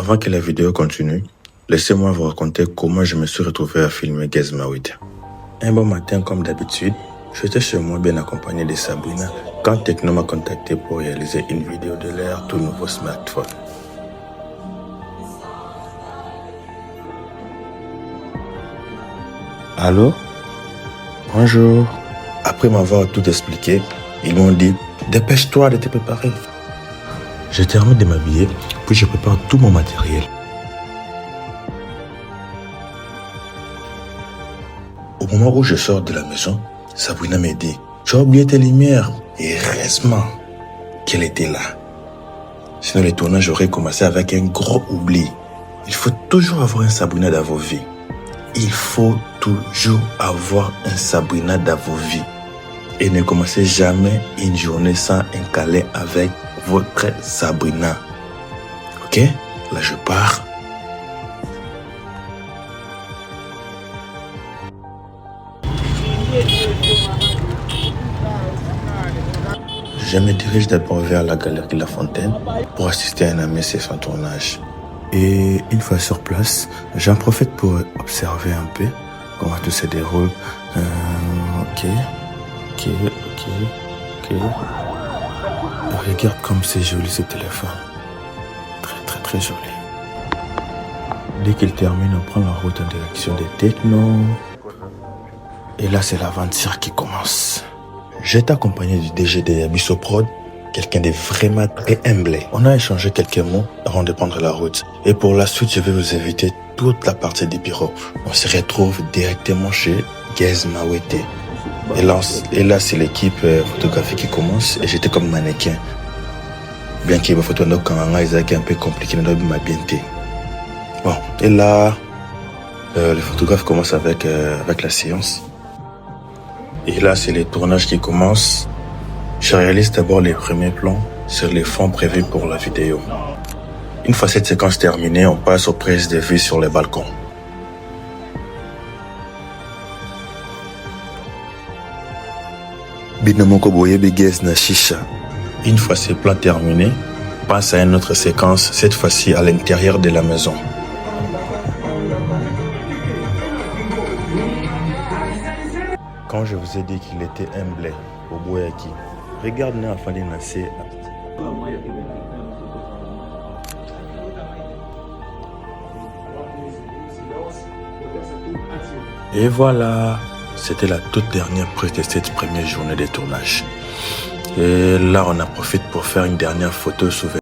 Avant que la vidéo continue, laissez-moi vous raconter comment je me suis retrouvé à filmer Gez Mawete. Un bon matin, comme d'habitude, j'étais chez moi bien accompagné de Sabrina quand Tecno m'a contacté pour réaliser une vidéo de leur tout nouveau smartphone. Allô? Bonjour. Après m'avoir tout expliqué, ils m'ont dit « Dépêche-toi de te préparer ». Je termine de m'habiller, puis je prépare tout mon matériel. Au moment où je sors de la maison, Sabrina me dit « Tu as oublié tes lumières ». Et heureusement qu'elle était là. Sinon le tournage aurait commencé avec un gros oubli. Il faut toujours avoir un Sabrina dans vos vies. Il faut toujours avoir un Sabrina dans vos vies. Et ne commencez jamais une journée sans un câlin avec votre Sabrina. Ok? Là je pars. Je me dirige d'abord vers la galerie La Fontaine pour assister à un ami sur son tournage. Et une fois sur place, j'en profite pour observer un peu comment tout se déroule. Ok. Regarde comme c'est joli ce téléphone. Très joli. Dès qu'il termine, on prend la route en direction de Tecno. Et là, c'est l'aventure qui commence. J'étais accompagné du DG de Abysso Prod, quelqu'un de vraiment très humble. On a échangé quelques mots avant de prendre la route. Et pour la suite, je vais vous inviter toute la partie des bureaux. On se retrouve directement chez Gez Mawete. Et là c'est l'équipe photographique qui commence et j'étais comme mannequin. Bien qu'il y ait des photos quand ils étaient un peu compliqués, mais ma bien. Bon, et là, le photographe commence avec la séance. Et là, c'est les tournages qui commencent. Je réalise d'abord les premiers plans sur les fonds prévus pour la vidéo. Une fois cette séquence terminée, on passe aux prises de vue sur les balcons. Une fois ces plans terminés, on passe à une autre séquence, cette fois-ci à l'intérieur de la maison. Quand je vous ai dit qu'il était humble au Boyaki, regarde-nous afin de nasser. Et voilà, c'était la toute dernière prise de cette première journée de tournage. Et là, on en profite pour faire une dernière photo souvenir.